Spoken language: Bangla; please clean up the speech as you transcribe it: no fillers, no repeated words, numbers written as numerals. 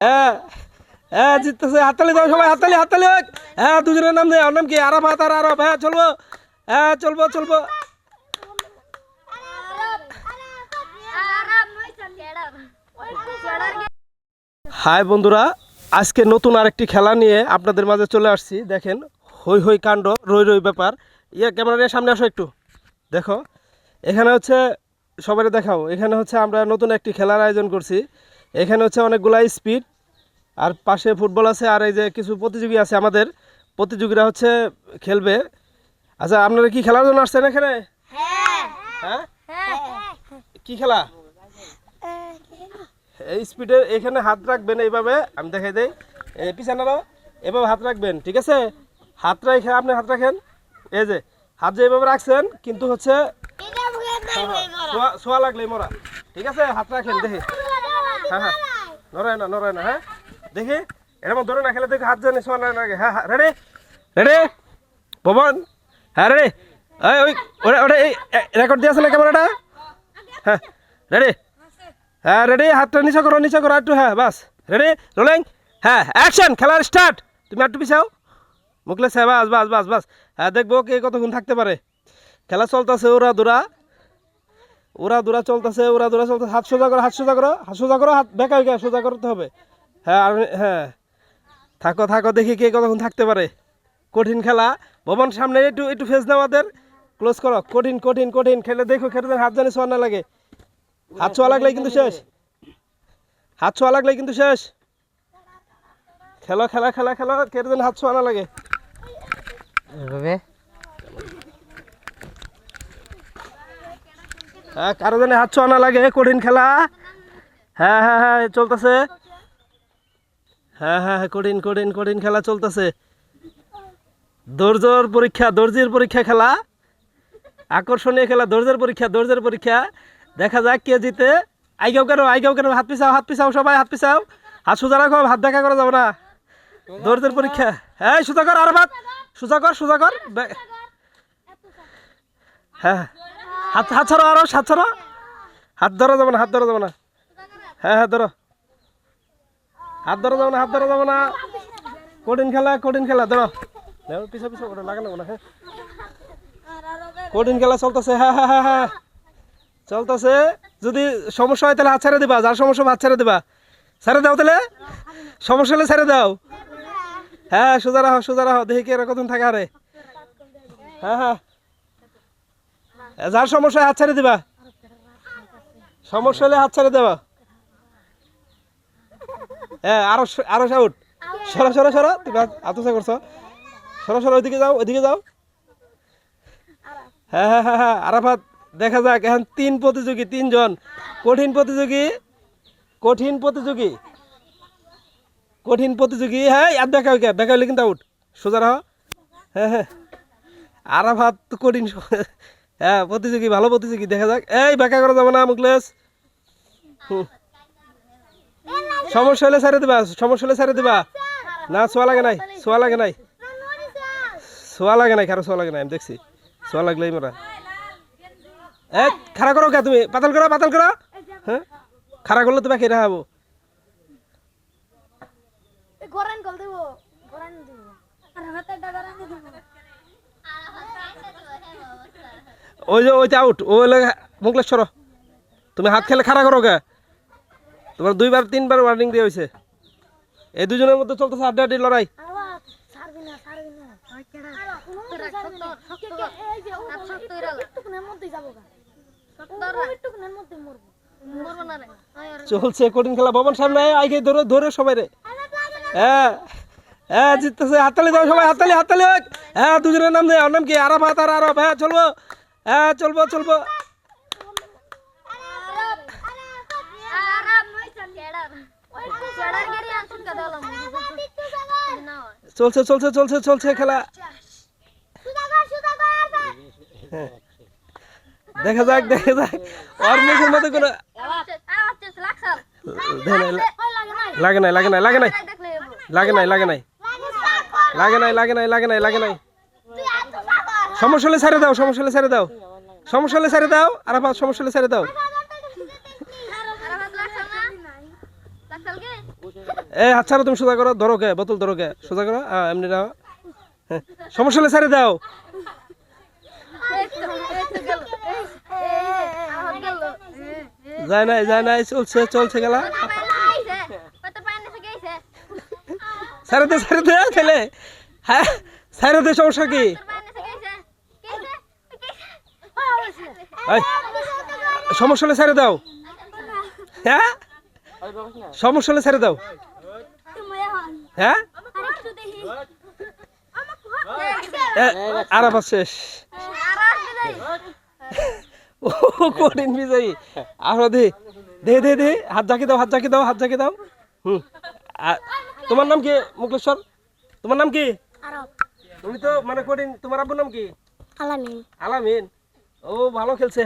হ্যাঁ হ্যাঁ জিততেছে, হাততালি দাও সবাই, হাততালি হাততালি হোক। হ্যাঁ দুজনের নাম দেয়, ওর নাম কি? আরাফাত আর আরব। হ্যাঁ চলবো, হ্যাঁ চলবো চলবো। হাই বন্ধুরা, আজকে নতুন আরেকটি খেলা নিয়ে আপনাদের মাঝে চলে আসছি। দেখেন হই হই কাণ্ড, রই রই ব্যাপার। ক্যামেরার সামনে আসো একটু, দেখো এখানে হচ্ছে সবাই দেখাও। এখানে হচ্ছে আমরা নতুন একটি খেলার আয়োজন করছি। এখানে হচ্ছে অনেকগুলা স্পিড, আর পাশে ফুটবল আছে, আর এই যে কিছু প্রতিযোগী আছে আমাদের। প্রতিযোগীরা হচ্ছে খেলবে। আচ্ছা আপনারা কি খেলার জন্য আসছেন এখানে? হ্যাঁ কি খেলা? এই স্পিডের এখানে হাত রাখবেন এইভাবে, আমি দেখাই দেই। পিছানারও এভাবে হাত রাখবেন, ঠিক আছে? হাত রেখে আপনি হাত রাখেন, এই যে হাত যে এভাবে রাখছেন, কিন্তু হচ্ছে ছোঁয়া লাগলেই মরা, ঠিক আছে? হাত রাখেন দেখি। হ্যাঁ হ্যাঁ নড়ায় না নড়ায় না। হ্যাঁ দেখি এরকম ধরে না খেলে দেখি হাত জানি ছোঁয়া না লাগে। হ্যাঁ হ্যাঁ রেডি রেডি ভবন। হ্যাঁ রেডি। ওই ওটা এই রেকর্ড দিয়ে আছে না ক্যামেরাটা? হ্যাঁ রেডি। হ্যাঁ রেডি, হাতটা নিচে করো নিচে করো একটু। হ্যাঁ বাস রেডি রোলিং। হ্যাঁ অ্যাকশন, খেলার স্টার্ট। তুমি একটু পিছাও, মুখলে সে বাস বাস বাস বাস। হ্যাঁ দেখবো কে কতক্ষণ থাকতে পারে। খেলা চলতেছে, ওরা দূরা চলতেছে, ওরা দূরা চলতেছে। হাত সোজা করো, হাত সোজা করো, হাত সোজা করো, হাত বেঁকা বেঁকা সোজা করতে হবে। হ্যাঁ আর হ্যাঁ থাকো থাকো, দেখি কে কতক্ষণ থাকতে পারে। কঠিন খেলা। ভবন সামনে একটু একটু ফেস দাও, আমাদের ক্লোজ করো। কঠিন কঠিন কঠিন খেলে দেখো, খেলে হাত জানি ছোঁয়া না লাগে। হাত ছোঁয়া লাগলেই কিন্তু শেষ, হাত ছোঁয়া লাগলেই কিন্তু শেষ। খেলো খেলা খেলা খেলো, কেটে যেন হাত ছোঁয়া না লাগে। হ্যাঁ কারো যেন হাত ছোঁয়া না লাগে, কঠিন খেলা। হ্যাঁ হ্যাঁ হ্যাঁ চলতেছে। হ্যাঁ হ্যাঁ কঠিন কঠিন কঠিন খেলা চলতেছে। ধৈর্যের পরীক্ষা, ধৈর্যের পরীক্ষা খেলা। আকর্ষণীয় খেলা, ধৈর্যের পরীক্ষা, ধৈর্যের পরীক্ষা। দেখা যাক কে জিতে। আইগাও কেন, হাত পিছাও, হাত পিছাও সবাই, হাত পিছাও। হাত সোজা রাখো, হাত দেখা করা যাবে না। ধৈর্যের পরীক্ষা। হ্যাঁ সোজা কর, আর হাত সোজা কর, সোজা কর। হ্যাঁ হাত হাত ছাড়ো, আরো হাত ছাড়ো। হাত ধরা যাবে না, হাত ধরা যাবে না। হ্যাঁ হ্যাঁ ধরো, হাত ধরা যাবে না, হাত ধরা যাবে না। কঠিন খেলা, কঠিন খেলা। ধরো পিছা পিছা ওটা লাগানো না। হ্যাঁ কঠিন খেলা চলতেছে। হ্যাঁ হ্যাঁ হ্যাঁ হ্যাঁ চলতেছে। যদি সমস্যা হয় তাহলে হাত ছেড়ে দিবা, যার সমস্যা হাত ছেড়ে দিবা। ছেড়ে দাও তাহলে, সমস্যা হলে ছেড়ে দাও। হ্যাঁ সোজা রাখো, সোজা রাখো, দেখি কে কতক্ষণ থাকে। আরে হ্যাঁ হ্যাঁ যার সমস্যা হাত ছেড়ে দিবা, সমস্যা হলে হাত ছেড়ে দেবা। হ্যাঁ আরো আরো আউট। সরো সরো সরো, তুমি আতসা করছো। সরো সরো, ওইদিকে যাও, ওইদিকে যাও। হ্যাঁ হ্যাঁ হ্যাঁ হ্যাঁ আরাফাত। দেখা যাক এখন তিন প্রতিযোগী, তিনজন কঠিন প্রতিযোগী, কঠিন প্রতিযোগী, কঠিন প্রতিযোগী। হ্যাঁ আর দেখা হইকে দেখা হইলে কিন্তু আউট। সোজা রাখো। হ্যাঁ হ্যাঁ আরাফাত তো কঠিন। হ্যাঁ প্রতিযোগী, ভালো প্রতিযোগী। দেখা যাক, এই ব্যাখ্যা করা যাবে না মুখলেস। সমস্যা হলে ছেড়ে দিবা, সমস্যা হলে ছেড়ে দিবা। না ছোঁয়া লাগে নাই, ছোঁয়া লাগে নাই, ছোঁয়া লাগে নাই, কারো ছোঁয়া লাগে নাই। আমি দেখছি ছোঁয়া লাগলেই মোরা। খাড়া করো কে তুমি? পাতাল করো, পাতাল করো। হ্যাঁ খাড়া করলে তো বাকি রাখাবো। ওই যে ওইটা আউট, ও হলে মুখলেস সরো। তুমি হাত খেলে খাড়া করো কে? তোমার দুইবার তিনবার ওয়ার্নিং দিয়ে হয়েছে। এই দুজনের মধ্যে চলতেছে আড্ডাআড্ডি লড়াই। চলছে কঠিন খেলা। ভবন সামনে আগে ধরো, ধরে সবাই রে। হ্যাঁ হ্যাঁ জিততেছে, হাততালি দাও সবাই, হাততালি হাততালি হোক। হ্যাঁ দুজনের নাম দেয়, ওর নাম কি? আরাফাত আর আরব। হ্যাঁ চলবো, হ্যাঁ চলবো চলবো। চলছে চলছে চলছে চলছে খেলা। হ্যাঁ দেখা যাক, দেখা যাক। ওর মুখের মধ্যে কোনো লাগে নাই, লাগে নাই, লাগে নাই, লাগে নাই, লাগে নাই, লাগে নাই, লাগে নাই, লাগে নাই, লাগে নাই। সমস্যা হলে ছেড়ে দাও, সমস্যা হলে ছেড়ে দাও, সমস্যা হলে ছেড়ে দাও। আরাফাত সমস্যা হলে ছেড়ে দাও। এই হাত ছাড়ো, তুমি সোজা করো, ধরো কে, বোতল ধরো কে, সোজা করো, এমনি রাও। হ্যাঁ, সমস্যা হলে ছেড়ে দাও। যায় নাই, চলছে চলছে গেলা। ছেড়ে দে ছেলে, হ্যাঁ ছেড়ে দে, সমস্যা কি? এই, সমস্যা হলে ছেড়ে দাও। হ্যাঁ, সমস্যা হলে ছেড়ে দাও। হ্যাঁ, আর আবার শেষ। ও কঠিন বিজয়ী। আরো দে দে দে দে, হাত ঝাঁকি দাও, হাত ঝাঁকি দাও, হাত ঝাঁকি দাও। তোমার নাম কি মুকলেশ্বর? তোমার নাম কি? তুমি তো মানে কঠিন, তোমার আব্বুর নাম কি? আলামিন। আলামিন। ও ভালো খেলছে।